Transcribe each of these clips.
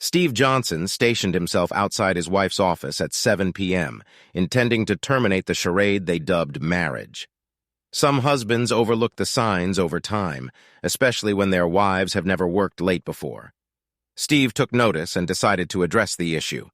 Steve Johnson stationed himself outside his wife's office at 7 p.m., intending to terminate the charade they dubbed marriage. Some husbands overlook the signs over time, especially when their wives have never worked late before. Steve took notice and decided to address the issue.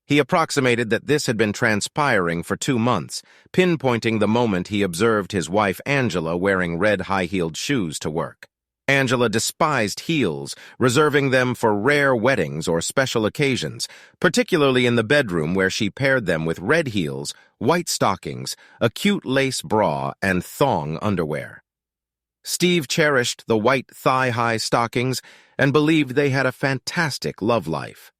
He approximated that this had been transpiring for 2 months, pinpointing the moment he observed his wife Angela wearing red high-heeled shoes to work. Angela despised heels, reserving them for rare weddings or special occasions, particularly in the bedroom where she paired them with red heels, white stockings, a cute lace bra, and thong underwear. Steve cherished the white thigh-high stockings and believed they had a fantastic love life.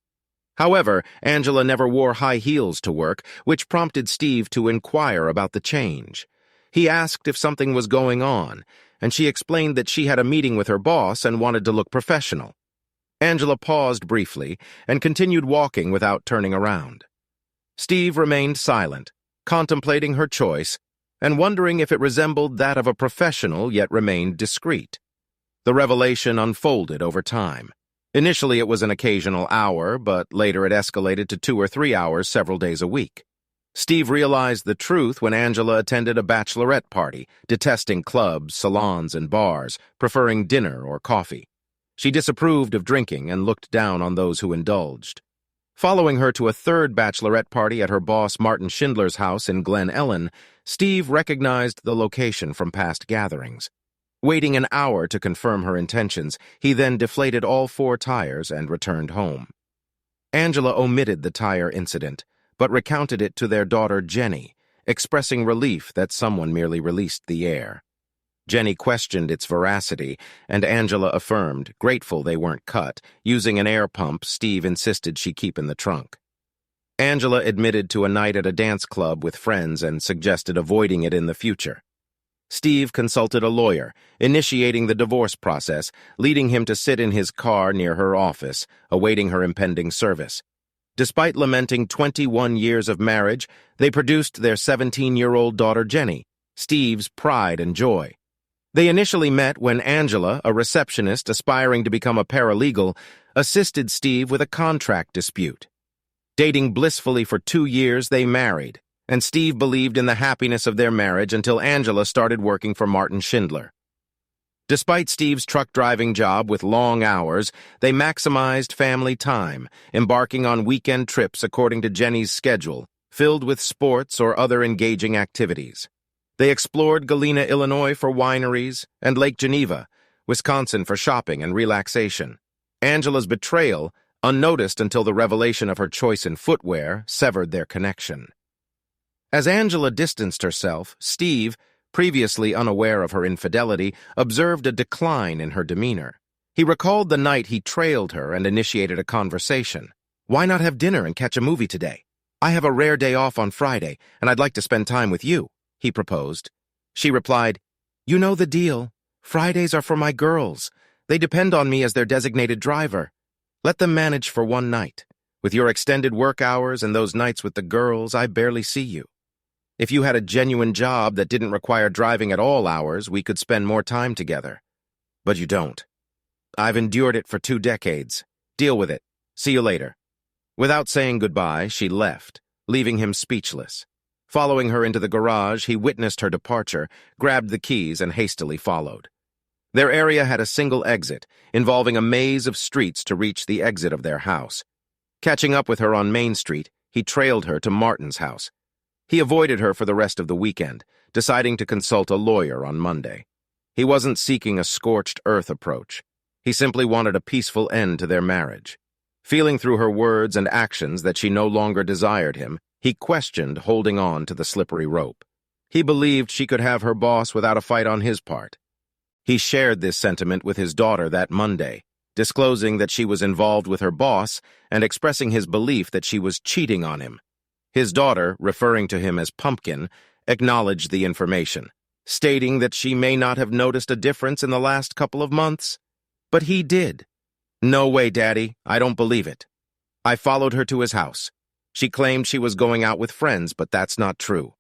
However, Angela never wore high heels to work, which prompted Steve to inquire about the change. He asked if something was going on, and she explained that she had a meeting with her boss and wanted to look professional. Angela paused briefly and continued walking without turning around. Steve remained silent, contemplating her choice and wondering if it resembled that of a professional yet remained discreet. The revelation unfolded over time. Initially, it was an occasional hour, but later it escalated to 2 or 3 hours several days a week. Steve realized the truth when Angela attended a bachelorette party, detesting clubs, salons, and bars, preferring dinner or coffee. She disapproved of drinking and looked down on those who indulged. Following her to a third bachelorette party at her boss Martin Schindler's house in Glen Ellen, Steve recognized the location from past gatherings. Waiting an hour to confirm her intentions, he then deflated all 4 tires and returned home. Angela omitted the tire incident, but recounted it to their daughter Jenny, expressing relief that someone merely released the air. Jenny questioned its veracity, and Angela affirmed, grateful they weren't cut, using an air pump Steve insisted she keep in the trunk. Angela admitted to a night at a dance club with friends and suggested avoiding it in the future. Steve consulted a lawyer, initiating the divorce process, leading him to sit in his car near her office, awaiting her impending service. Despite lamenting 21 years of marriage, they produced their 17-year-old daughter Jenny, Steve's pride and joy. They initially met when Angela, a receptionist aspiring to become a paralegal, assisted Steve with a contract dispute. Dating blissfully for 2 years, they married, and Steve believed in the happiness of their marriage until Angela started working for Martin Schindler. Despite Steve's truck driving job with long hours, they maximized family time, embarking on weekend trips according to Jenny's schedule, filled with sports or other engaging activities. They explored Galena, Illinois for wineries, and Lake Geneva, Wisconsin for shopping and relaxation. Angela's betrayal, unnoticed until the revelation of her choice in footwear, severed their connection. As Angela distanced herself, Steve, previously unaware of her infidelity, observed a decline in her demeanor. He recalled the night he trailed her and initiated a conversation. "Why not have dinner and catch a movie today? I have a rare day off on Friday, and I'd like to spend time with you," he proposed. She replied, "You know the deal. Fridays are for my girls. They depend on me as their designated driver. Let them manage for one night. With your extended work hours and those nights with the girls, I barely see you. If you had a genuine job that didn't require driving at all hours, we could spend more time together. But you don't. I've endured it for 2 decades. Deal with it. See you later." Without saying goodbye, she left, leaving him speechless. Following her into the garage, he witnessed her departure, grabbed the keys, and hastily followed. Their area had a single exit, involving a maze of streets to reach the exit of their house. Catching up with her on Main Street, he trailed her to Martin's house. He avoided her for the rest of the weekend, deciding to consult a lawyer on Monday. He wasn't seeking a scorched earth approach. He simply wanted a peaceful end to their marriage. Feeling through her words and actions that she no longer desired him, he questioned holding on to the slippery rope. He believed she could have her boss without a fight on his part. He shared this sentiment with his daughter that Monday, disclosing that she was involved with her boss and expressing his belief that she was cheating on him. His daughter, referring to him as Pumpkin, acknowledged the information, stating that she may not have noticed a difference in the last couple of months. But he did. "No way, Daddy. I don't believe it. I followed her to his house. She claimed she was going out with friends, but that's not true.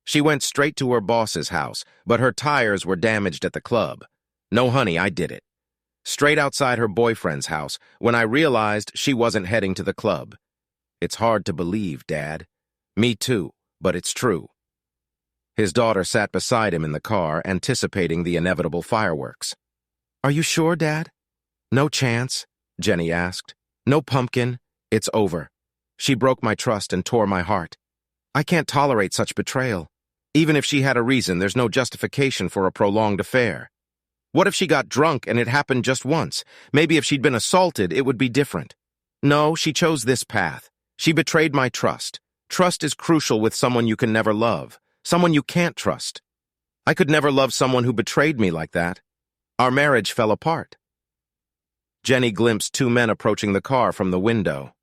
She went straight to her boss's house, but her tires were damaged at the club. No, honey, I did it. straight outside her boyfriend's house, when I realized she wasn't heading to the club. It's hard to believe, Dad. Me too, but it's true. His daughter sat beside him in the car, anticipating the inevitable fireworks. Are you sure, Dad? No chance, Jenny asked. No pumpkin. It's over. She broke my trust and tore my heart. I can't tolerate such betrayal. Even if she had a reason, there's no justification for a prolonged affair. What if she got drunk and it happened just once? Maybe if she'd been assaulted, it would be different. No, she chose this path. She betrayed my trust. Trust is crucial with someone you can never love, someone you can't trust. I could never love someone who betrayed me like that. Our marriage fell apart. Jenny glimpsed two men approaching the car from the window.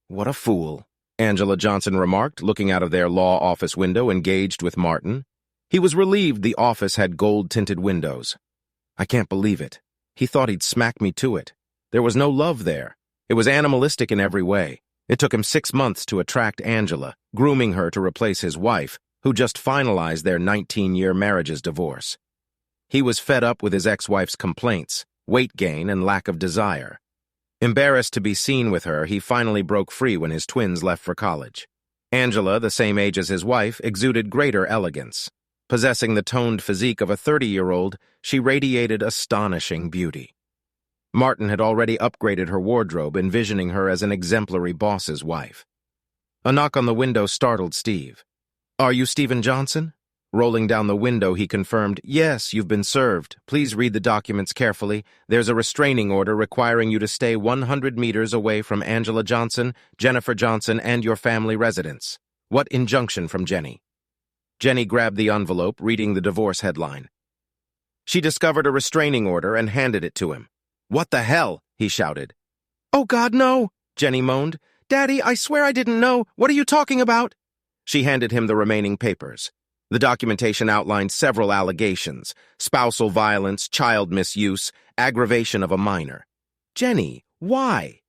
What a fool, Angela Johnson remarked, looking out of their law office window, engaged with Martin. He was relieved the office had gold-tinted windows. I can't believe it. He thought he'd smack me to it. There was no love there. It was animalistic in every way. It took him 6 months to attract Angela, grooming her to replace his wife, who just finalized their 19-year marriage's divorce. He was fed up with his ex-wife's complaints, weight gain, and lack of desire. Embarrassed to be seen with her, he finally broke free when his twins left for college. Angela, the same age as his wife, exuded greater elegance. Possessing the toned physique of a 30-year-old, she radiated astonishing beauty. Martin had already upgraded her wardrobe, envisioning her as an exemplary boss's wife. A knock on the window startled Steve. Are you Stephen Johnson? Rolling down the window, he confirmed, Yes, you've been served. Please read the documents carefully. There's a restraining order requiring you to stay 100 meters away from Angela Johnson, Jennifer Johnson, and your family residence. What injunction from Jenny? Jenny grabbed the envelope, reading the divorce headline. She discovered a restraining order and handed it to him. What the hell? He shouted. Oh, God, no, Jenny moaned. Daddy, I swear I didn't know. What are you talking about? She handed him the remaining papers. The documentation outlined several allegations: spousal violence, child misuse, aggravation of a minor. Jenny, why?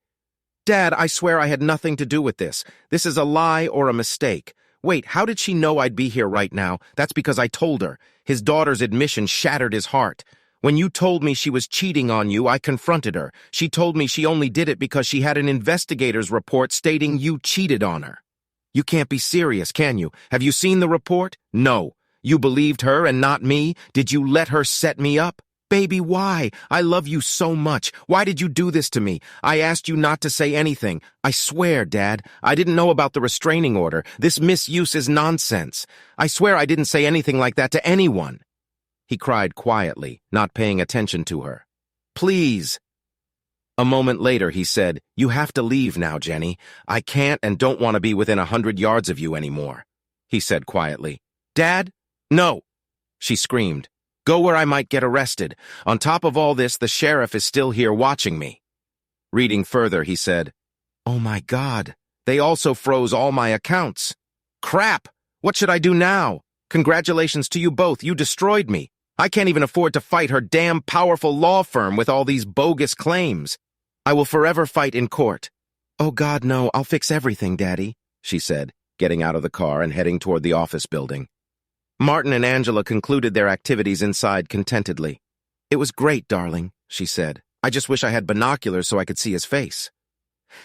Dad, I swear I had nothing to do with this. This is a lie or a mistake. Wait, how did she know I'd be here right now? That's because I told her. His daughter's admission shattered his heart. When you told me she was cheating on you, I confronted her. She told me she only did it because she had an investigator's report stating you cheated on her. You can't be serious, can you? Have you seen the report? No. You believed her and not me? Did you let her set me up? Baby, why? I love you so much. Why did you do this to me? I asked you not to say anything. I swear, Dad, I didn't know about the restraining order. This misuse is nonsense. I swear I didn't say anything like that to anyone. He cried quietly, not paying attention to her. Please. A moment later, he said, You have to leave now, Jenny. I can't and don't want to be within 100 yards of you anymore. He said quietly. Dad? No. She screamed. Go where I might get arrested. On top of all this, the sheriff is still here watching me. Reading further, he said, Oh my God. They also froze all my accounts. Crap! What should I do now? Congratulations to you both. You destroyed me. I can't even afford to fight her damn powerful law firm with all these bogus claims. I will forever fight in court. Oh God, no, I'll fix everything, Daddy, she said, getting out of the car and heading toward the office building. Martin and Angela concluded their activities inside contentedly. It was great, darling, she said. I just wish I had binoculars so I could see his face.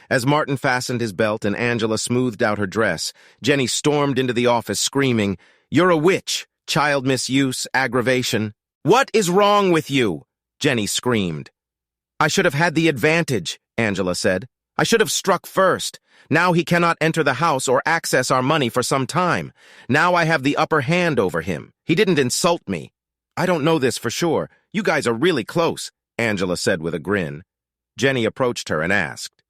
As Martin fastened his belt and Angela smoothed out her dress, Jenny stormed into the office screaming, You're a witch! Child misuse, aggravation. What is wrong with you? Jenny screamed. I should have had the advantage, Angela said. I should have struck first. Now he cannot enter the house or access our money for some time. Now I have the upper hand over him. He didn't insult me. I don't know this for sure. You guys are really close, Angela said with a grin. Jenny approached her and asked,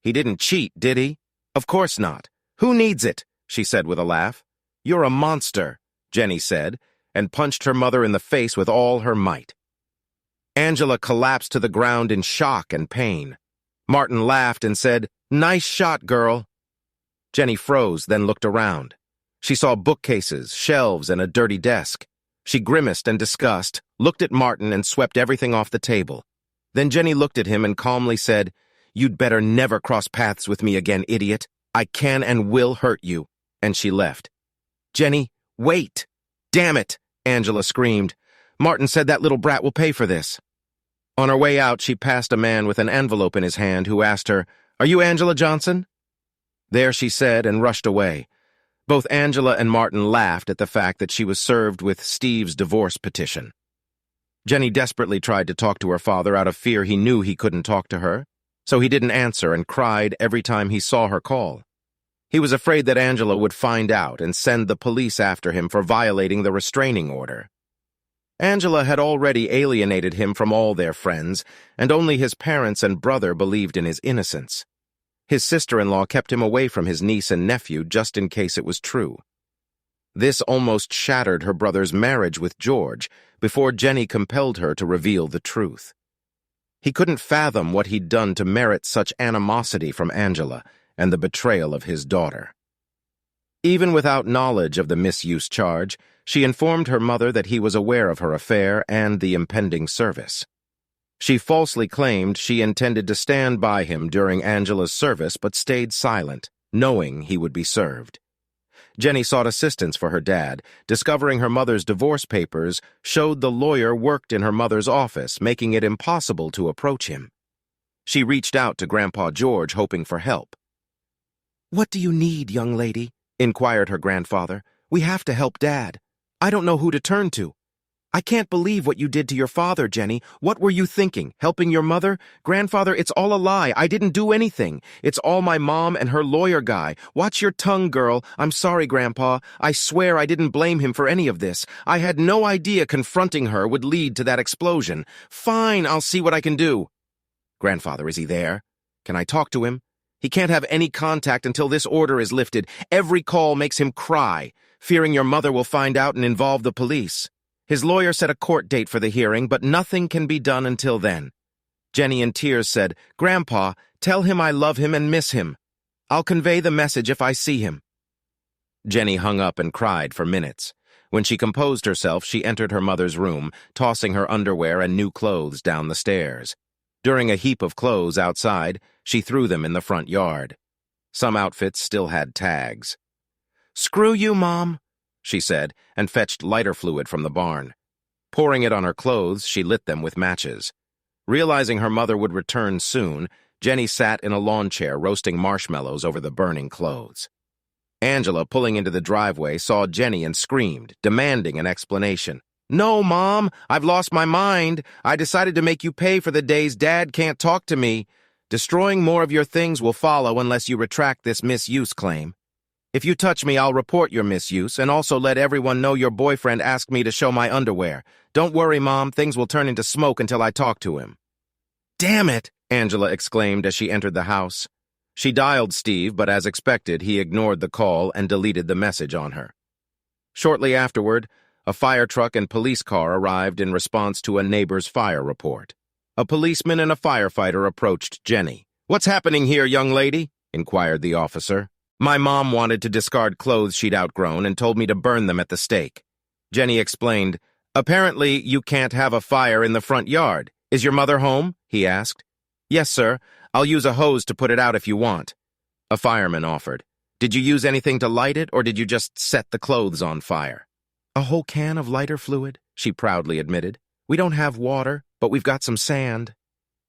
He didn't cheat, did he? Of course not. Who needs it? She said with a laugh. You're a monster, Jenny said, and punched her mother in the face with all her might. Angela collapsed to the ground in shock and pain. Martin laughed and said, Nice shot, girl. Jenny froze, then looked around. She saw bookcases, shelves, and a dirty desk. She grimaced in disgust, looked at Martin, and swept everything off the table. Then Jenny looked at him and calmly said, You'd better never cross paths with me again, idiot. I can and will hurt you. And she left. Jenny, wait! Damn it! Angela screamed. Martin said that little brat will pay for this. On her way out, she passed a man with an envelope in his hand who asked her, "Are you Angela Johnson?" "There," she said, and rushed away. Both Angela and Martin laughed at the fact that she was served with Steve's divorce petition. Jenny desperately tried to talk to her father out of fear he knew he couldn't talk to her, so he didn't answer and cried every time he saw her call. He was afraid that Angela would find out and send the police after him for violating the restraining order. Angela had already alienated him from all their friends, and only his parents and brother believed in his innocence. His sister-in-law kept him away from his niece and nephew just in case it was true. This almost shattered her brother's marriage with George before Jenny compelled her to reveal the truth. He couldn't fathom what he'd done to merit such animosity from Angela and the betrayal of his daughter. Even without knowledge of the misuse charge, she informed her mother that he was aware of her affair and the impending service. She falsely claimed she intended to stand by him during Angela's service but stayed silent, knowing he would be served. Jenny sought assistance for her dad, discovering her mother's divorce papers showed the lawyer worked in her mother's office, making it impossible to approach him. She reached out to Grandpa George, hoping for help. "What do you need, young lady?" inquired her grandfather. "We have to help Dad. I don't know who to turn to." "I can't believe what you did to your father, Jenny. What were you thinking? Helping your mother? Grandfather, it's all a lie. I didn't do anything. It's all my mom and her lawyer guy. Watch your tongue, girl. I'm sorry, Grandpa. I swear I didn't blame him for any of this. I had no idea confronting her would lead to that explosion. Fine, I'll see what I can do." "Grandfather, is he there? Can I talk to him? He can't have any contact until this order is lifted. Every call makes him cry, fearing your mother will find out and involve the police. His lawyer set a court date for the hearing, but nothing can be done until then." Jenny in tears said, "Grandpa, tell him I love him and miss him. I'll convey the message if I see him." Jenny hung up and cried for minutes. When she composed herself, she entered her mother's room, tossing her underwear and new clothes down the stairs. During a heap of clothes outside, she threw them in the front yard. Some outfits still had tags. "Screw you, Mom," she said, and fetched lighter fluid from the barn. Pouring it on her clothes, she lit them with matches. Realizing her mother would return soon, Jenny sat in a lawn chair roasting marshmallows over the burning clothes. Angela, pulling into the driveway, saw Jenny and screamed, demanding an explanation. "No, Mom, I've lost my mind. I decided to make you pay for the days Dad can't talk to me. Destroying more of your things will follow unless you retract this misuse claim. If you touch me, I'll report your misuse and also let everyone know your boyfriend asked me to show my underwear. Don't worry, Mom, things will turn into smoke until I talk to him." "Damn it!" Angela exclaimed as she entered the house. She dialed Steve, but as expected, he ignored the call and deleted the message on her. Shortly afterward, a fire truck and police car arrived in response to a neighbor's fire report. A policeman and a firefighter approached Jenny. "What's happening here, young lady?" inquired the officer. "My mom wanted to discard clothes she'd outgrown and told me to burn them at the stake." Jenny explained, "Apparently, you can't have a fire in the front yard. Is your mother home?" he asked. "Yes, sir. I'll use a hose to put it out if you want." A fireman offered. "Did you use anything to light it, or did you just set the clothes on fire?" "A whole can of lighter fluid," she proudly admitted. "We don't have water, but we've got some sand."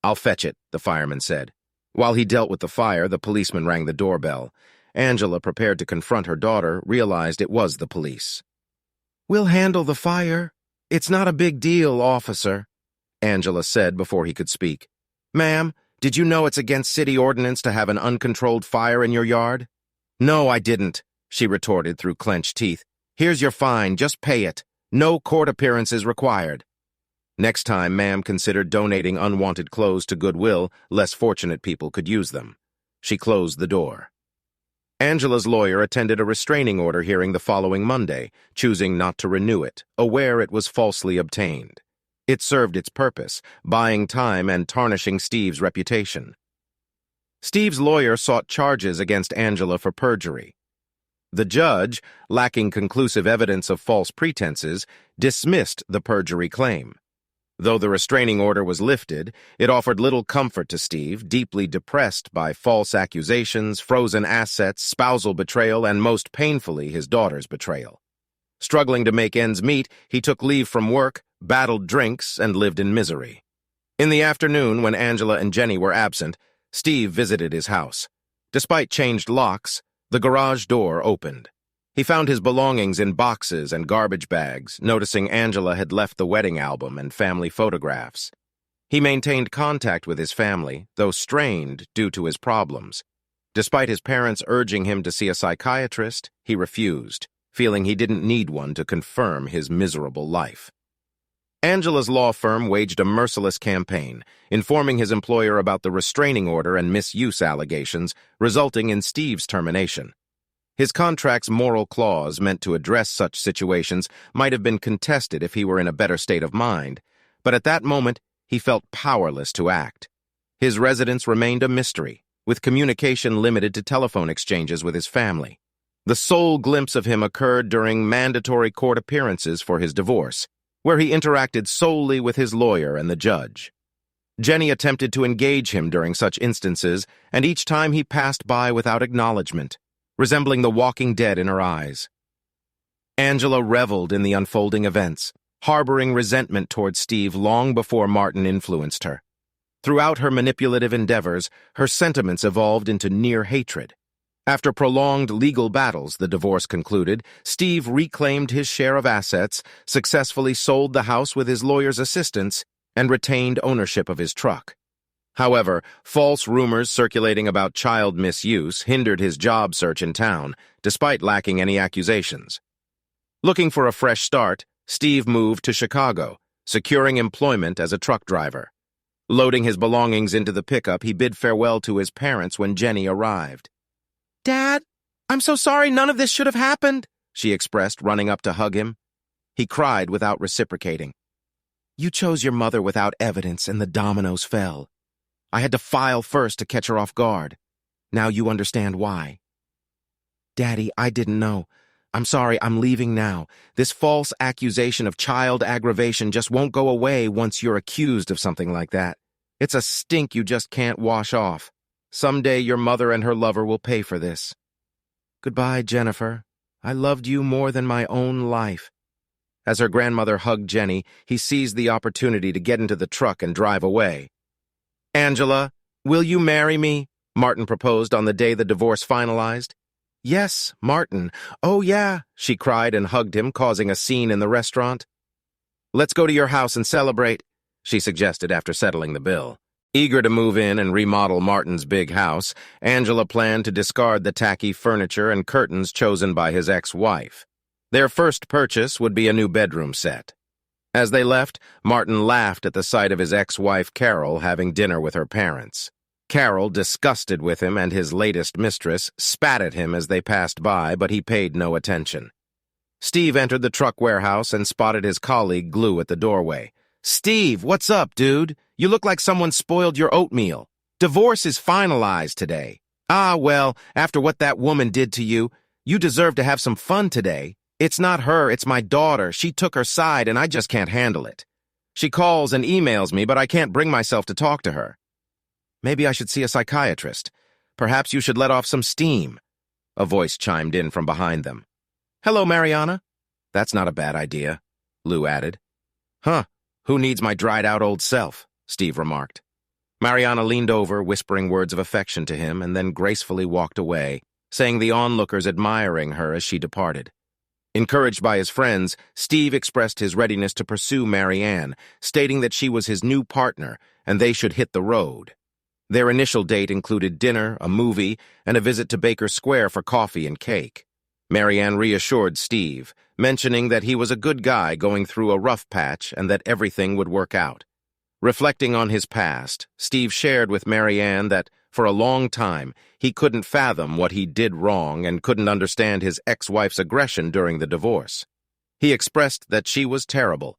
"I'll fetch it," the fireman said. While he dealt with the fire, the policeman rang the doorbell. Angela, prepared to confront her daughter, realized it was the police. "We'll handle the fire. It's not a big deal, officer," Angela said before he could speak. "Ma'am, did you know it's against city ordinance to have an uncontrolled fire in your yard?" "No, I didn't," she retorted through clenched teeth. "Here's your fine, just pay it. No court appearances required." Next time, ma'am considered donating unwanted clothes to Goodwill. Less fortunate people could use them. She closed the door. Angela's lawyer attended a restraining order hearing the following Monday, choosing not to renew it, aware it was falsely obtained. It served its purpose, buying time and tarnishing Steve's reputation. Steve's lawyer sought charges against Angela for perjury. The judge, lacking conclusive evidence of false pretenses, dismissed the perjury claim. Though the restraining order was lifted, it offered little comfort to Steve, deeply depressed by false accusations, frozen assets, spousal betrayal, and most painfully, his daughter's betrayal. Struggling to make ends meet, he took leave from work, battled drinks, and lived in misery. In the afternoon, when Angela and Jenny were absent, Steve visited his house. Despite changed locks, the garage door opened. He found his belongings in boxes and garbage bags, noticing Angela had left the wedding album and family photographs. He maintained contact with his family, though strained due to his problems. Despite his parents urging him to see a psychiatrist, he refused, feeling he didn't need one to confirm his miserable life. Angela's law firm waged a merciless campaign, informing his employer about the restraining order and misuse allegations, resulting in Steve's termination. His contract's moral clause meant to address such situations might have been contested if he were in a better state of mind, but at that moment he felt powerless to act. His residence remained a mystery, with communication limited to telephone exchanges with his family. The sole glimpse of him occurred during mandatory court appearances for his divorce, where he interacted solely with his lawyer and the judge. Jenny attempted to engage him during such instances, and each time he passed by without acknowledgement, resembling the walking dead in her eyes. Angela reveled in the unfolding events, harboring resentment toward Steve long before Martin influenced her. Throughout her manipulative endeavors, her sentiments evolved into near hatred. After prolonged legal battles, the divorce concluded, Steve reclaimed his share of assets, successfully sold the house with his lawyer's assistance, and retained ownership of his truck. However, false rumors circulating about child misuse hindered his job search in town, despite lacking any accusations. Looking for a fresh start, Steve moved to Chicago, securing employment as a truck driver. Loading his belongings into the pickup, he bid farewell to his parents when Jenny arrived. "Dad, I'm so sorry none of this should have happened," she expressed, running up to hug him. He cried without reciprocating. "You chose your mother without evidence, and the dominoes fell. I had to file first to catch her off guard. Now you understand why." "Daddy, I didn't know. I'm sorry, I'm leaving now. This false accusation of child aggravation just won't go away once you're accused of something like that. It's a stink you just can't wash off. Someday your mother and her lover will pay for this. Goodbye, Jennifer. I loved you more than my own life." As her grandmother hugged Jenny, he seized the opportunity to get into the truck and drive away. "Angela, will you marry me?" Martin proposed on the day the divorce finalized. "Yes, Martin. Oh, yeah," she cried and hugged him, causing a scene in the restaurant. "Let's go to your house and celebrate," she suggested after settling the bill. Eager to move in and remodel Martin's big house, Angela planned to discard the tacky furniture and curtains chosen by his ex-wife. Their first purchase would be a new bedroom set. As they left, Martin laughed at the sight of his ex-wife Carol having dinner with her parents. Carol, disgusted with him and his latest mistress, spat at him as they passed by, but he paid no attention. Steve entered the truck warehouse and spotted his colleague Glue at the doorway. "Steve, what's up, dude? You look like someone spoiled your oatmeal. Divorce is finalized today." "Ah, well, after what that woman did to you, you deserve to have some fun today. It's not her, it's my daughter. She took her side and I just can't handle it. She calls and emails me, but I can't bring myself to talk to her." "Maybe I should see a psychiatrist. Perhaps you should let off some steam." A voice chimed in from behind them. "Hello, Mariana." "That's not a bad idea," Lou added. "Huh, who needs my dried-out old self?" Steve remarked. Mariana leaned over, whispering words of affection to him, and then gracefully walked away, saying the onlookers admiring her as she departed. Encouraged by his friends, Steve expressed his readiness to pursue Marianne, stating that she was his new partner and they should hit the road. Their initial date included dinner, a movie, and a visit to Baker Square for coffee and cake. Marianne reassured Steve, mentioning that he was a good guy going through a rough patch and that everything would work out. Reflecting on his past, Steve shared with Marianne that, for a long time, he couldn't fathom what he did wrong and couldn't understand his ex-wife's aggression during the divorce. He expressed that she was terrible,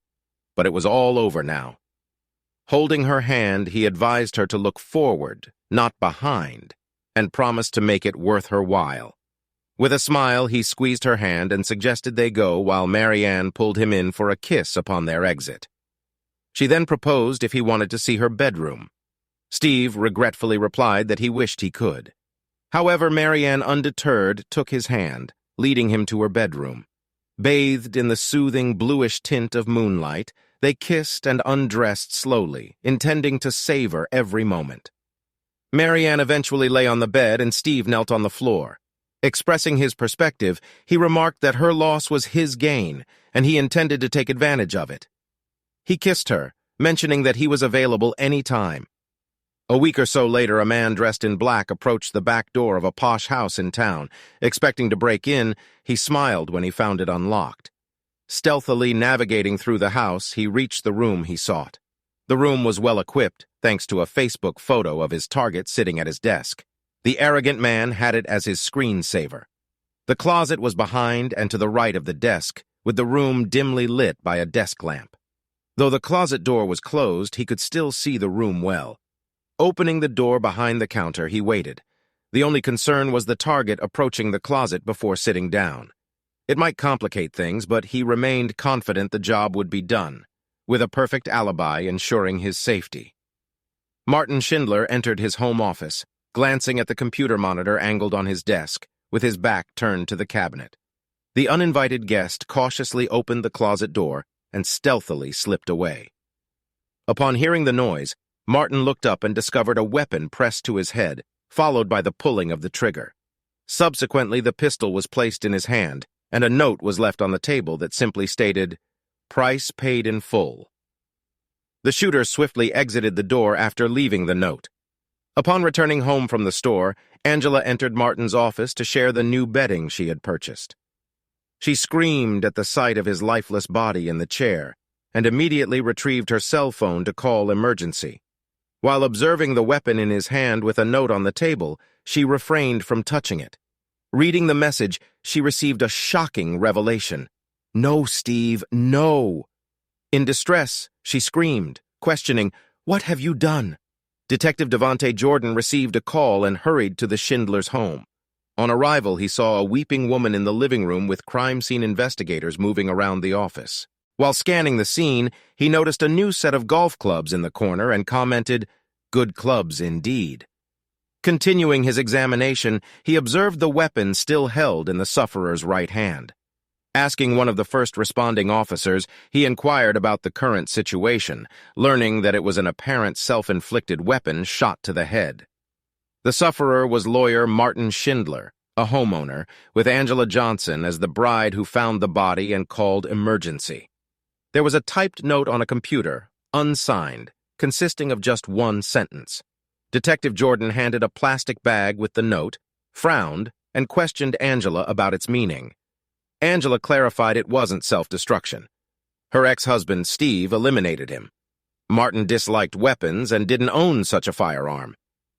but it was all over now. Holding her hand, he advised her to look forward, not behind, and promised to make it worth her while. With a smile, he squeezed her hand and suggested they go while Marianne pulled him in for a kiss upon their exit. She then proposed if he wanted to see her bedroom. Steve regretfully replied that he wished he could. However, Marianne, undeterred, took his hand, leading him to her bedroom. Bathed in the soothing bluish tint of moonlight, They kissed and undressed slowly, intending to savor every moment. Marianne eventually lay on the bed and Steve knelt on the floor. Expressing his perspective, he remarked that her loss was his gain, and he intended to take advantage of it. He kissed her, mentioning that he was available any time. A week or so later, a man dressed in black approached the back door of a posh house in town. Expecting to break in, he smiled when he found it unlocked. Stealthily navigating through the house, he reached the room he sought. The room was well equipped, thanks to a Facebook photo of his target sitting at his desk. The arrogant man had it as his screensaver. The closet was behind and to the right of the desk, with the room dimly lit by a desk lamp. Though the closet door was closed, he could still see the room well. Opening the door behind the counter, he waited. The only concern was the target approaching the closet before sitting down. It might complicate things, but he remained confident the job would be done, with a perfect alibi ensuring his safety. Martin Schindler entered his home office, glancing at the computer monitor angled on his desk, with his back turned to the cabinet. The uninvited guest cautiously opened the closet door and stealthily slipped away. Upon hearing the noise, Martin looked up and discovered a weapon pressed to his head, followed by the pulling of the trigger. Subsequently, the pistol was placed in his hand, and a note was left on the table that simply stated, "Price paid in full." The shooter swiftly exited the door after leaving the note. Upon returning home from the store, Angela entered Martin's office to share the new bedding she had purchased. She screamed at the sight of his lifeless body in the chair, and immediately retrieved her cell phone to call emergency. While observing the weapon in his hand with a note on the table, she refrained from touching it. Reading the message, she received a shocking revelation. "No, Steve, no!" In distress, she screamed, questioning, "What have you done?" Detective Devontae Jordan received a call and hurried to the Schindlers' home. On arrival, he saw a weeping woman in the living room with crime scene investigators moving around the office. While scanning the scene, he noticed a new set of golf clubs in the corner and commented, "Good clubs indeed." Continuing his examination, he observed the weapon still held in the sufferer's right hand. Asking one of the first responding officers, he inquired about the current situation, learning that it was an apparent self-inflicted weapon shot to the head. The sufferer was lawyer Martin Schindler, a homeowner, with Angela Johnson as the bride who found the body and called emergency. There was a typed note on a computer, unsigned, consisting of just one sentence. Detective Jordan handed a plastic bag with the note, frowned, and questioned Angela about its meaning. Angela clarified it wasn't self-destruction. Her ex-husband, Steve, eliminated him. Martin disliked weapons and didn't own such a firearm.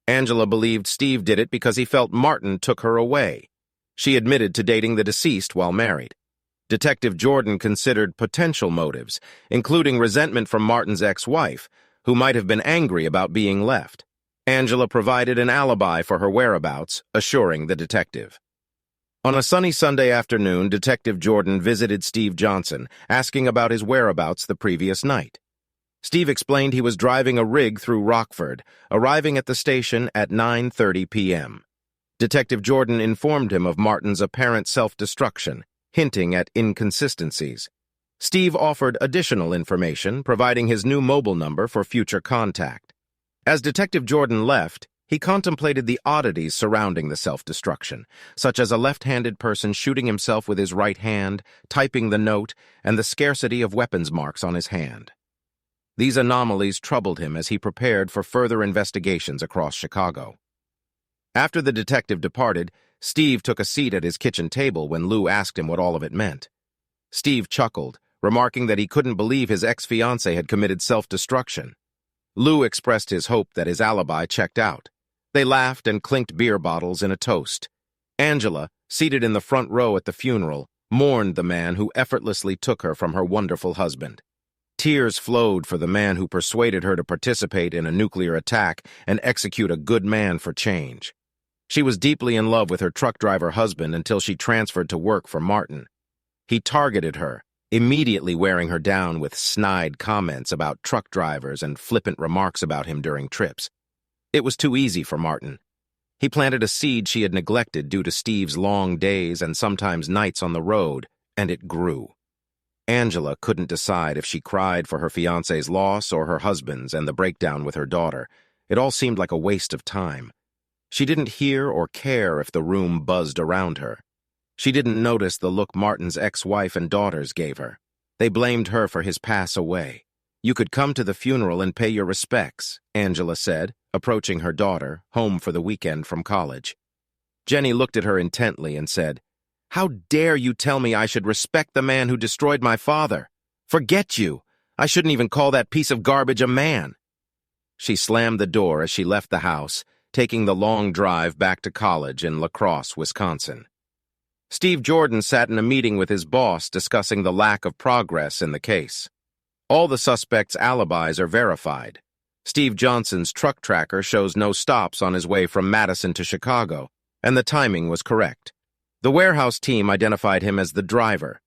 Angela believed Steve did it because he felt Martin took her away. She admitted to dating the deceased while married. Detective Jordan considered potential motives, including resentment from Martin's ex-wife, who might have been angry about being left. Angela provided an alibi for her whereabouts, assuring the detective. On a sunny Sunday afternoon, Detective Jordan visited Steve Johnson, asking about his whereabouts the previous night. Steve explained he was driving a rig through Rockford, arriving at the station at 9:30 p.m. Detective Jordan informed him of Martin's apparent self-destruction, hinting at inconsistencies. Steve offered additional information, providing his new mobile number for future contact. As Detective Jordan left, he contemplated the oddities surrounding the self-destruction, such as a left-handed person shooting himself with his right hand, typing the note, and the scarcity of weapons marks on his hand. These anomalies troubled him as he prepared for further investigations across Chicago. After the detective departed, Steve took a seat at his kitchen table when Lou asked him what all of it meant. Steve chuckled, remarking that he couldn't believe his ex-fiancée had committed self-destruction. Lou expressed his hope that his alibi checked out. They laughed and clinked beer bottles in a toast. Angela, seated in the front row at the funeral, mourned the man who effortlessly took her from her wonderful husband. Tears flowed for the man who persuaded her to participate in a nuclear attack and execute a good man for change. She was deeply in love with her truck driver husband until she transferred to work for Martin. He targeted her, immediately wearing her down with snide comments about truck drivers and flippant remarks about him during trips. It was too easy for Martin. He planted a seed she had neglected due to Steve's long days and sometimes nights on the road, and it grew. Angela couldn't decide if she cried for her fiancé's loss or her husband's and the breakdown with her daughter. It all seemed like a waste of time. She didn't hear or care if the room buzzed around her. She didn't notice the look Martin's ex-wife and daughters gave her. They blamed her for his pass away. "You could come to the funeral and pay your respects," Angela said, approaching her daughter, home for the weekend from college. Jenny looked at her intently and said, "How dare you tell me I should respect the man who destroyed my father? Forget you! I shouldn't even call that piece of garbage a man." She slammed the door as she left the house, taking the long drive back to college in La Crosse, Wisconsin. Steve Jordan sat in a meeting with his boss discussing the lack of progress in the case. All the suspects' alibis are verified. Steve Johnson's truck tracker shows no stops on his way from Madison to Chicago, and the timing was correct. The warehouse team identified him as the driver.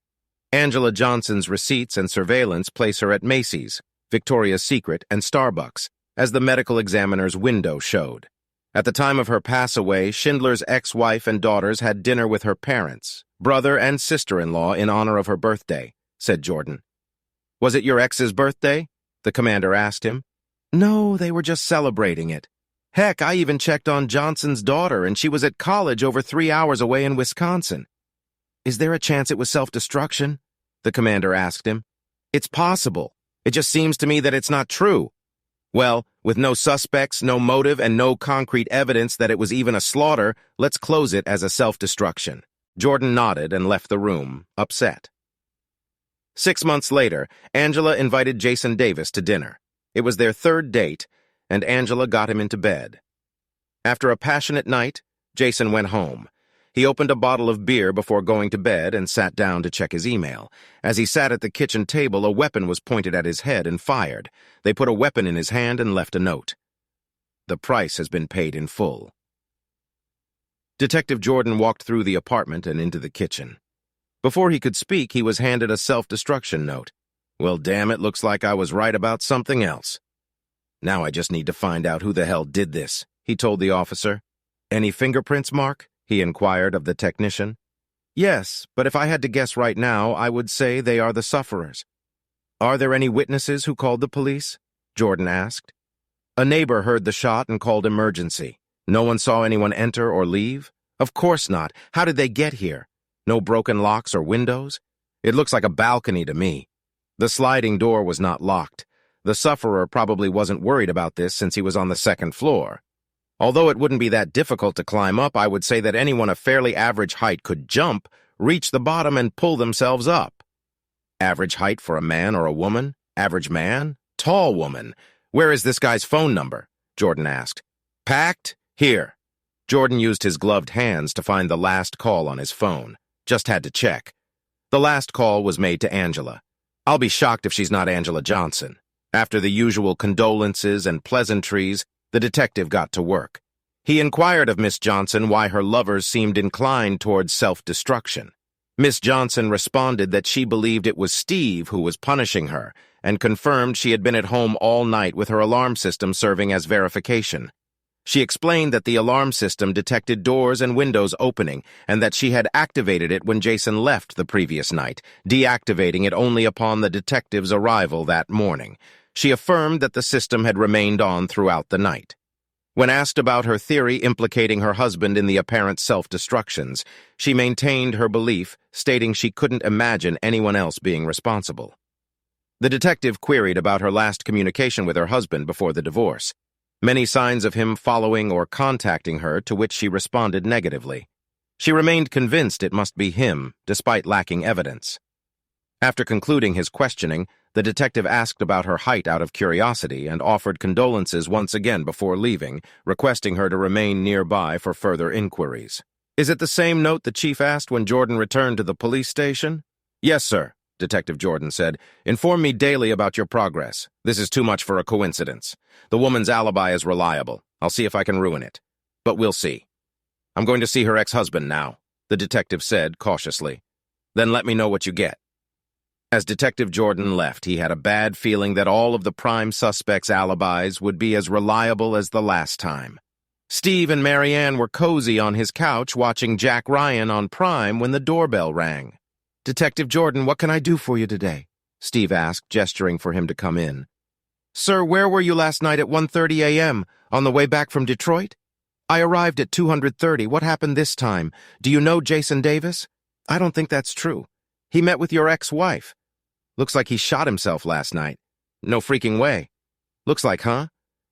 Angela Johnson's receipts and surveillance place her at Macy's, Victoria's Secret, and Starbucks, as the medical examiner's window showed. At the time of her pass-away, Schindler's ex-wife and daughters had dinner with her parents, brother and sister-in-law in honor of her birthday, said Jordan. "Was it your ex's birthday?" the commander asked him. "No, they were just celebrating it. Heck, I even checked on Johnson's daughter, and she was at college over 3 hours away in Wisconsin." "Is there a chance it was self-destruction?" the commander asked him. "It's possible. It just seems to me that it's not true." "Well, with no suspects, no motive, and no concrete evidence that it was even a slaughter, let's close it as a self-destruction." Jordan nodded and left the room, upset. 6 months later, Angela invited Jason Davis to dinner. It was their third date, and Angela got him into bed. After a passionate night, Jason went home. He opened a bottle of beer before going to bed and sat down to check his email. As he sat at the kitchen table, a weapon was pointed at his head and fired. They put a weapon in his hand and left a note. "The price has been paid in full." Detective Jordan walked through the apartment and into the kitchen. Before he could speak, he was handed a self-destruction note. "Well, damn, it looks like I was right about something else. Now I just need to find out who the hell did this," he told the officer. "Any fingerprints, Mark?" he inquired of the technician. "Yes, but if I had to guess right now, I would say they are the sufferers." "Are there any witnesses who called the police?" Jordan asked. "A neighbor heard the shot and called emergency. No one saw anyone enter or leave?" "Of course not. How did they get here? No broken locks or windows? It looks like a balcony to me. The sliding door was not locked. The sufferer probably wasn't worried about this since he was on the second floor. Although it wouldn't be that difficult to climb up, I would say that anyone of fairly average height could jump, reach the bottom, and pull themselves up." "Average height for a man or a woman? Average man? Tall woman. Where is this guy's phone number?" Jordan asked. "Packed? Here." Jordan used his gloved hands to find the last call on his phone. Just had to check. The last call was made to Angela. I'll be shocked if she's not Angela Johnson. After the usual condolences and pleasantries, the detective got to work. He inquired of Miss Johnson why her lovers seemed inclined towards self-destruction. Miss Johnson responded that she believed it was Steve who was punishing her, and confirmed she had been at home all night with her alarm system serving as verification. She explained that the alarm system detected doors and windows opening, and that she had activated it when Jason left the previous night, deactivating it only upon the detective's arrival that morning. She affirmed that the system had remained on throughout the night. When asked about her theory implicating her husband in the apparent self-destructions, she maintained her belief, stating she couldn't imagine anyone else being responsible. The detective queried about her last communication with her husband before the divorce. Many signs of him following or contacting her, to which she responded negatively. She remained convinced it must be him, despite lacking evidence. After concluding his questioning, the detective asked about her height out of curiosity and offered condolences once again before leaving, requesting her to remain nearby for further inquiries. "Is it the same note the chief asked when Jordan returned to the police station?" "Yes, sir," Detective Jordan said. "Inform me daily about your progress. This is too much for a coincidence. The woman's alibi is reliable. I'll see if I can ruin it. But we'll see. I'm going to see her ex-husband now," the detective said cautiously. "Then let me know what you get." As Detective Jordan left, he had a bad feeling that all of the prime suspects' alibis would be as reliable as the last time. Steve and Marianne were cozy on his couch watching Jack Ryan on Prime when the doorbell rang. "Detective Jordan, what can I do for you today?" Steve asked, gesturing for him to come in. "Sir, where were you last night at 1:30 a.m., on the way back from Detroit?" "I arrived at 230. What happened this time? Do you know Jason Davis?" "I don't think that's true. He met with your ex-wife. Looks like he shot himself last night." "No freaking way." "Looks like, huh?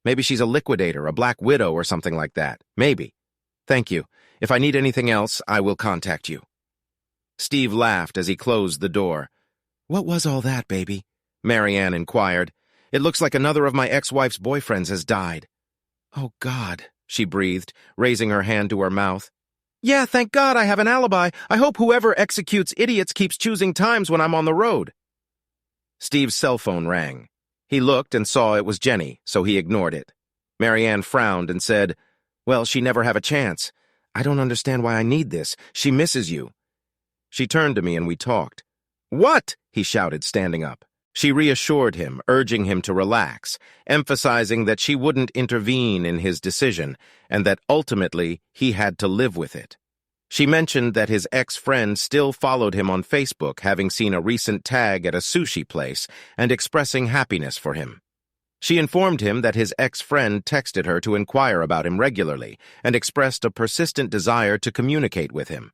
Maybe she's a liquidator, a black widow or something like that. Maybe. Thank you. If I need anything else, I will contact you." Steve laughed as he closed the door. "What was all that, baby?" Marianne inquired. "It looks like another of my ex-wife's boyfriends has died." "Oh, God," she breathed, raising her hand to her mouth. "Yeah, thank God I have an alibi. I hope whoever executes idiots keeps choosing times when I'm on the road." Steve's cell phone rang. He looked and saw it was Jenny, so he ignored it. Marianne frowned and said, "Well, she never have a chance. I don't understand why I need this. She misses you." She turned to me and we talked. "What?" he shouted, standing up. She reassured him, urging him to relax, emphasizing that she wouldn't intervene in his decision and that ultimately he had to live with it. She mentioned that his ex-friend still followed him on Facebook, having seen a recent tag at a sushi place and expressing happiness for him. She informed him that his ex-friend texted her to inquire about him regularly and expressed a persistent desire to communicate with him.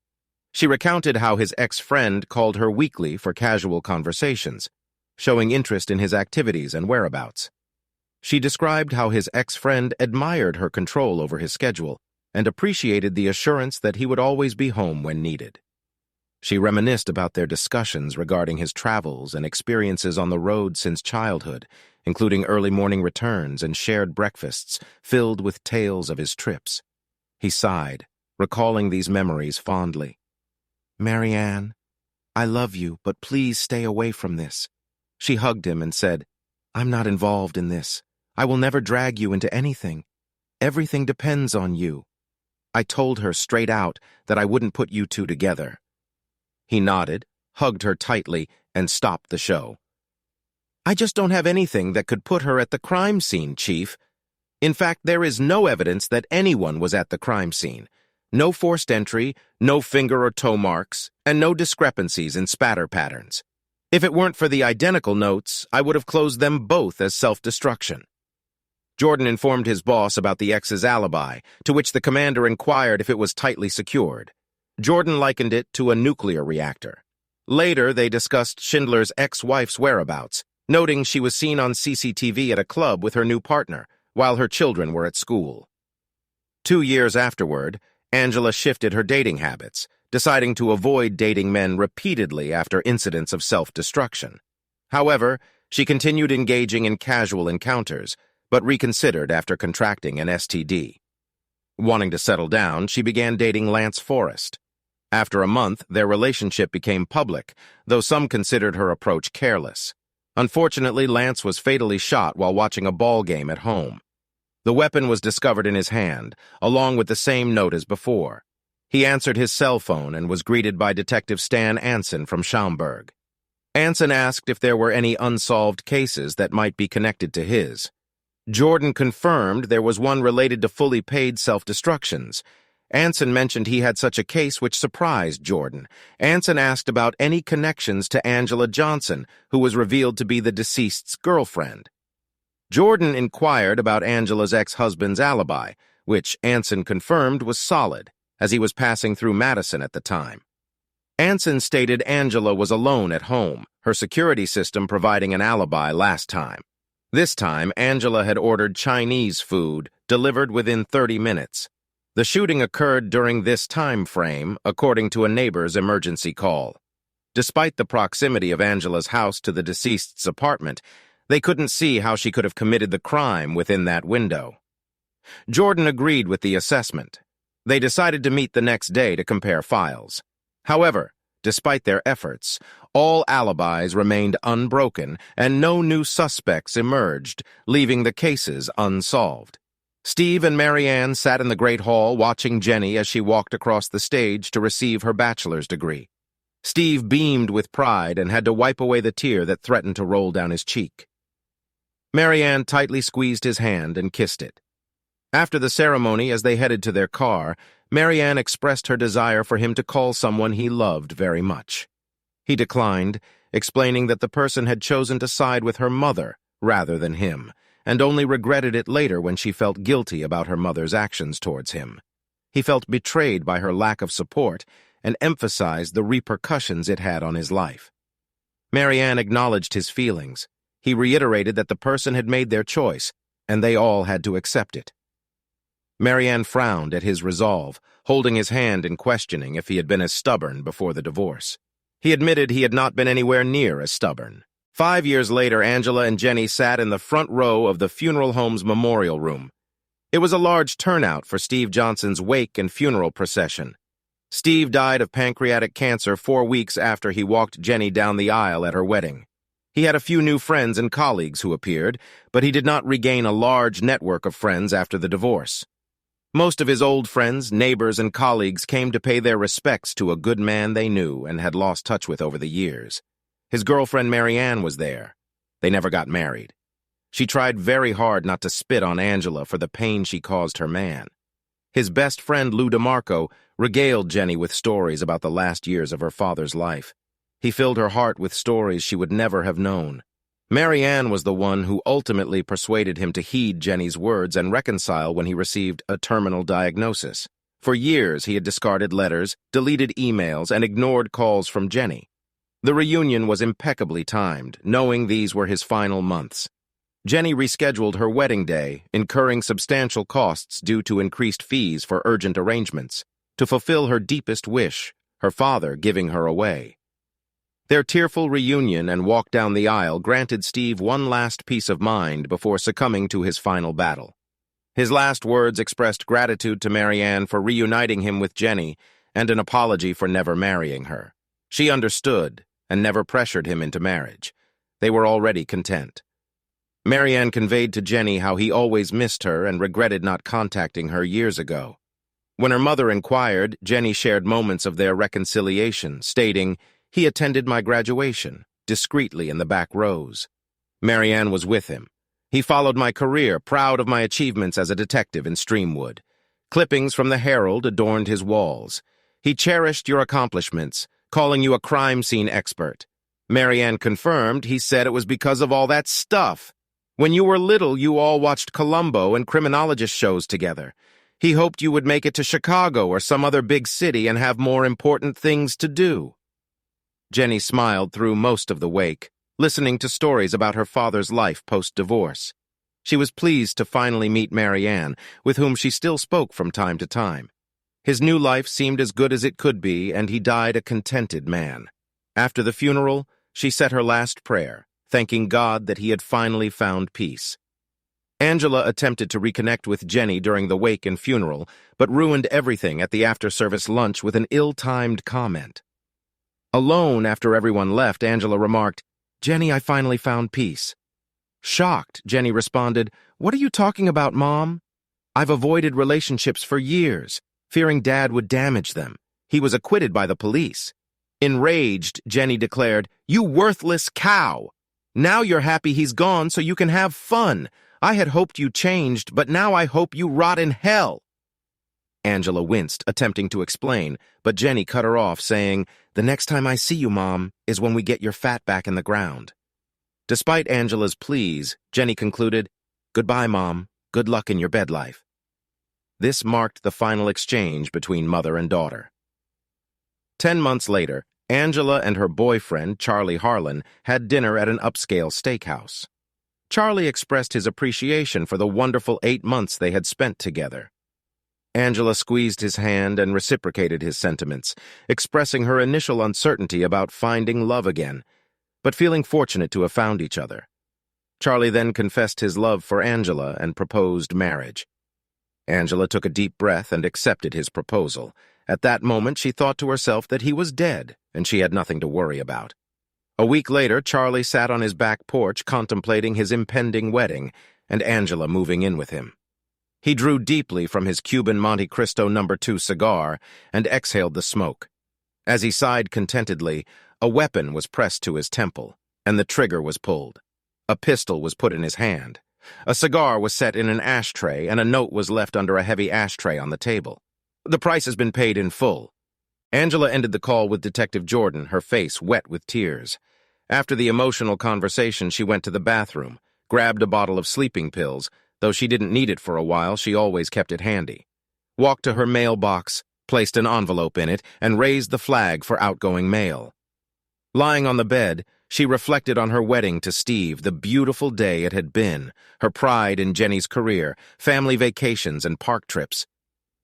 She recounted how his ex-friend called her weekly for casual conversations, showing interest in his activities and whereabouts. She described how his ex-friend admired her control over his schedule and appreciated the assurance that he would always be home when needed. She reminisced about their discussions regarding his travels and experiences on the road since childhood, including early morning returns and shared breakfasts filled with tales of his trips. He sighed, recalling these memories fondly. "Marianne, I love you, but please stay away from this." She hugged him and said, "I'm not involved in this. I will never drag you into anything. Everything depends on you." I told her straight out that I wouldn't put you two together. He nodded, hugged her tightly, and stopped the show. "I just don't have anything that could put her at the crime scene, Chief. In fact, there is no evidence that anyone was at the crime scene. No forced entry, no finger or toe marks, and no discrepancies in spatter patterns. If it weren't for the identical notes, I would have closed them both as self-destruction." Jordan informed his boss about the ex's alibi, to which the commander inquired if it was tightly secured. Jordan likened it to a nuclear reactor. Later, they discussed Schindler's ex-wife's whereabouts, noting she was seen on CCTV at a club with her new partner, while her children were at school. 2 years afterward, Angela shifted her dating habits, deciding to avoid dating men repeatedly after incidents of self-destruction. However, she continued engaging in casual encounters, but reconsidered after contracting an STD. Wanting to settle down, she began dating Lance Forrest. After a month, their relationship became public, though some considered her approach careless. Unfortunately, Lance was fatally shot while watching a ball game at home. The weapon was discovered in his hand, along with the same note as before. He answered his cell phone and was greeted by Detective Stan Anson from Schaumburg. Anson asked if there were any unsolved cases that might be connected to his. Jordan confirmed there was one related to fully paid self-destructions. Anson mentioned he had such a case, which surprised Jordan. Anson asked about any connections to Angela Johnson, who was revealed to be the deceased's girlfriend. Jordan inquired about Angela's ex-husband's alibi, which Anson confirmed was solid, as he was passing through Madison at the time. Anson stated Angela was alone at home, her security system providing an alibi last time. This time, Angela had ordered Chinese food, delivered within 30 minutes. The shooting occurred during this time frame, according to a neighbor's emergency call. Despite the proximity of Angela's house to the deceased's apartment, they couldn't see how she could have committed the crime within that window. Jordan agreed with the assessment. They decided to meet the next day to compare files. However, despite their efforts, all alibis remained unbroken and no new suspects emerged, leaving the cases unsolved. Steve and Marianne sat in the Great Hall watching Jenny as she walked across the stage to receive her bachelor's degree. Steve beamed with pride and had to wipe away the tear that threatened to roll down his cheek. Marianne tightly squeezed his hand and kissed it. After the ceremony, as they headed to their car, Marianne expressed her desire for him to call someone he loved very much. He declined, explaining that the person had chosen to side with her mother rather than him, and only regretted it later when she felt guilty about her mother's actions towards him. He felt betrayed by her lack of support and emphasized the repercussions it had on his life. Marianne acknowledged his feelings. He reiterated that the person had made their choice, and they all had to accept it. Marianne frowned at his resolve, holding his hand and questioning if he had been as stubborn before the divorce. He admitted he had not been anywhere near as stubborn. 5 years later, Angela and Jenny sat in the front row of the funeral home's memorial room. It was a large turnout for Steve Johnson's wake and funeral procession. Steve died of pancreatic cancer 4 weeks after he walked Jenny down the aisle at her wedding. He had a few new friends and colleagues who appeared, but he did not regain a large network of friends after the divorce. Most of his old friends, neighbors, and colleagues came to pay their respects to a good man they knew and had lost touch with over the years. His girlfriend Marianne was there. They never got married. She tried very hard not to spit on Angela for the pain she caused her man. His best friend Lou DeMarco regaled Jenny with stories about the last years of her father's life. He filled her heart with stories she would never have known. Marianne was the one who ultimately persuaded him to heed Jenny's words and reconcile when he received a terminal diagnosis. For years, he had discarded letters, deleted emails, and ignored calls from Jenny. The reunion was impeccably timed, knowing these were his final months. Jenny rescheduled her wedding day, incurring substantial costs due to increased fees for urgent arrangements, to fulfill her deepest wish, her father giving her away. Their tearful reunion and walk down the aisle granted Steve one last peace of mind before succumbing to his final battle. His last words expressed gratitude to Marianne for reuniting him with Jenny and an apology for never marrying her. She understood and never pressured him into marriage. They were already content. Marianne conveyed to Jenny how he always missed her and regretted not contacting her years ago. When her mother inquired, Jenny shared moments of their reconciliation, stating, "He attended my graduation, discreetly in the back rows. Marianne was with him. He followed my career, proud of my achievements as a detective in Streamwood. Clippings from the Herald adorned his walls. He cherished your accomplishments, calling you a crime scene expert. Marianne confirmed he said it was because of all that stuff. When you were little, you all watched Columbo and criminologist shows together. He hoped you would make it to Chicago or some other big city and have more important things to do." Jenny smiled through most of the wake, listening to stories about her father's life post-divorce. She was pleased to finally meet Marianne, with whom she still spoke from time to time. His new life seemed as good as it could be, and he died a contented man. After the funeral, she said her last prayer, thanking God that he had finally found peace. Angela attempted to reconnect with Jenny during the wake and funeral, but ruined everything at the after-service lunch with an ill-timed comment. Alone after everyone left, Angela remarked, "Jenny, I finally found peace." Shocked, Jenny responded, "What are you talking about, Mom? I've avoided relationships for years, fearing Dad would damage them. He was acquitted by the police." Enraged, Jenny declared, "You worthless cow! Now you're happy he's gone so you can have fun. I had hoped you changed, but now I hope you rot in hell." Angela winced, attempting to explain, but Jenny cut her off, saying, "The next time I see you, Mom, is when we get your fat back in the ground." Despite Angela's pleas, Jenny concluded, "Goodbye, Mom. Good luck in your bed life." This marked the final exchange between mother and daughter. 10 months later, Angela and her boyfriend, Charlie Harlan, had dinner at an upscale steakhouse. Charlie expressed his appreciation for the wonderful 8 months they had spent together. Angela squeezed his hand and reciprocated his sentiments, expressing her initial uncertainty about finding love again, but feeling fortunate to have found each other. Charlie then confessed his love for Angela and proposed marriage. Angela took a deep breath and accepted his proposal. At that moment, she thought to herself that he was dead, and she had nothing to worry about. A week later, Charlie sat on his back porch contemplating his impending wedding, and Angela moving in with him. He drew deeply from his Cuban Monte Cristo No. 2 cigar and exhaled the smoke. As he sighed contentedly, a weapon was pressed to his temple, and the trigger was pulled. A pistol was put in his hand. A cigar was set in an ashtray, and a note was left under a heavy ashtray on the table. "The price has been paid in full." Angela ended the call with Detective Jordan, her face wet with tears. After the emotional conversation, she went to the bathroom, grabbed a bottle of sleeping pills. Though she didn't need it for a while, she always kept it handy. Walked to her mailbox, placed an envelope in it, and raised the flag for outgoing mail. Lying on the bed, she reflected on her wedding to Steve, the beautiful day it had been, her pride in Jenny's career, family vacations, and park trips.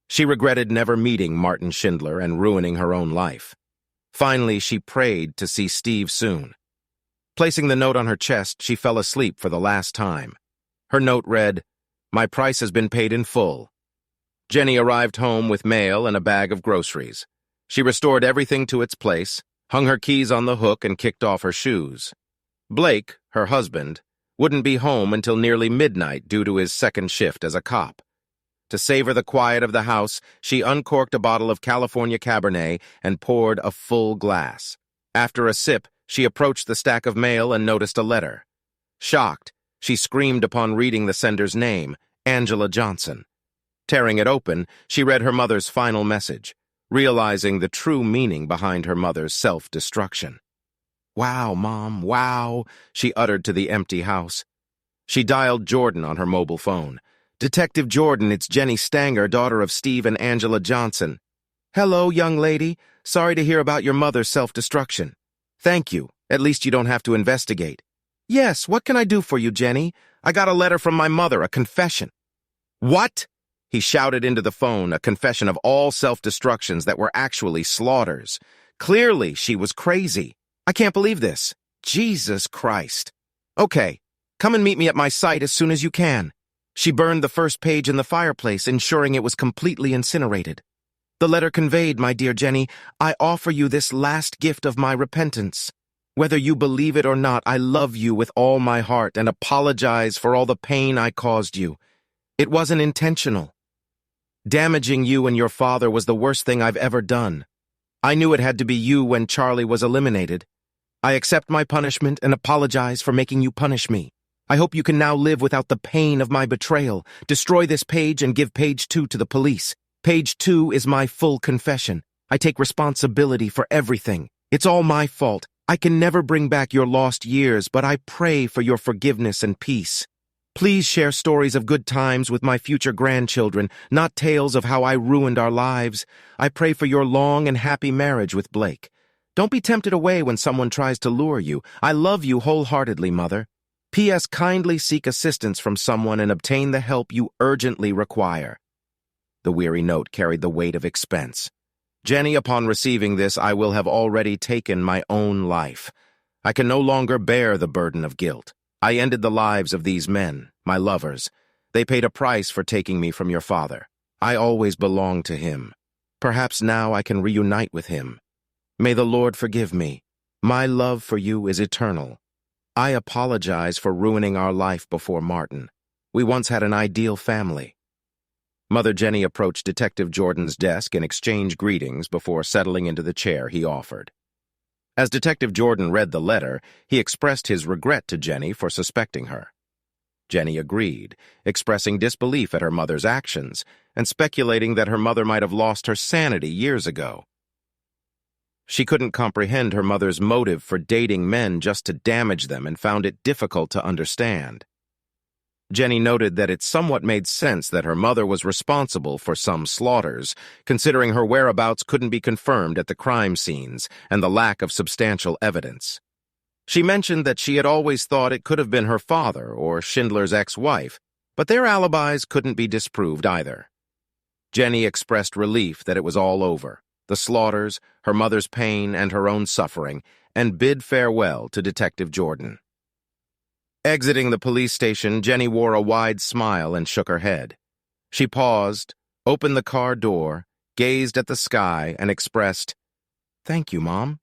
She regretted never meeting Martin Schindler and ruining her own life. Finally, she prayed to see Steve soon. Placing the note on her chest, she fell asleep for the last time. Her note read, "My price has been paid in full." Jenny arrived home with mail and a bag of groceries. She restored everything to its place, hung her keys on the hook, and kicked off her shoes. Blake, her husband, wouldn't be home until nearly midnight due to his second shift as a cop. To savor the quiet of the house, she uncorked a bottle of California Cabernet and poured a full glass. After a sip, she approached the stack of mail and noticed a letter. Shocked, she screamed upon reading the sender's name, Angela Johnson. Tearing it open, she read her mother's final message, realizing the true meaning behind her mother's self-destruction. "Wow, Mom, wow," she uttered to the empty house. She dialed Jordan on her mobile phone. "Detective Jordan, it's Jenny Stanger, daughter of Steve and Angela Johnson." "Hello, young lady. Sorry to hear about your mother's self-destruction." "Thank you. At least you don't have to investigate." "Yes, what can I do for you, Jenny? I got a letter from my mother, a confession." "What?" He shouted into the phone, a confession of all self-destructions that were actually slaughters. Clearly, she was crazy. "I can't believe this. Jesus Christ." "Okay, come and meet me at my site as soon as you can." She burned the first page in the fireplace, ensuring it was completely incinerated. "The letter conveyed, my dear Jenny, I offer you this last gift of my repentance. Whether you believe it or not, I love you with all my heart and apologize for all the pain I caused you. It wasn't intentional. Damaging you and your father was the worst thing I've ever done. I knew it had to be you when Charlie was eliminated. I accept my punishment and apologize for making you punish me. I hope you can now live without the pain of my betrayal. Destroy this page and give page 2 to the police. Page 2 is my full confession. I take responsibility for everything. It's all my fault. I can never bring back your lost years, but I pray for your forgiveness and peace. Please share stories of good times with my future grandchildren, not tales of how I ruined our lives. I pray for your long and happy marriage with Blake. Don't be tempted away when someone tries to lure you. I love you wholeheartedly, Mother. P.S. Kindly seek assistance from someone and obtain the help you urgently require." The weary note carried the weight of expense. "Jenny, upon receiving this, I will have already taken my own life. I can no longer bear the burden of guilt. I ended the lives of these men, my lovers. They paid a price for taking me from your father. I always belonged to him. Perhaps now I can reunite with him. May the Lord forgive me. My love for you is eternal. I apologize for ruining our life before Martin. We once had an ideal family." Mother Jenny approached Detective Jordan's desk and exchanged greetings before settling into the chair he offered. As Detective Jordan read the letter, he expressed his regret to Jenny for suspecting her. Jenny agreed, expressing disbelief at her mother's actions and speculating that her mother might have lost her sanity years ago. She couldn't comprehend her mother's motive for dating men just to damage them and found it difficult to understand. Jenny noted that it somewhat made sense that her mother was responsible for some slaughters, considering her whereabouts couldn't be confirmed at the crime scenes and the lack of substantial evidence. She mentioned that she had always thought it could have been her father or Schindler's ex-wife, but their alibis couldn't be disproved either. Jenny expressed relief that it was all over, the slaughters, her mother's pain, and her own suffering, and bid farewell to Detective Jordan. Exiting the police station, Jenny wore a wide smile and shook her head. She paused, opened the car door, gazed at the sky, and expressed, "Thank you, Mom."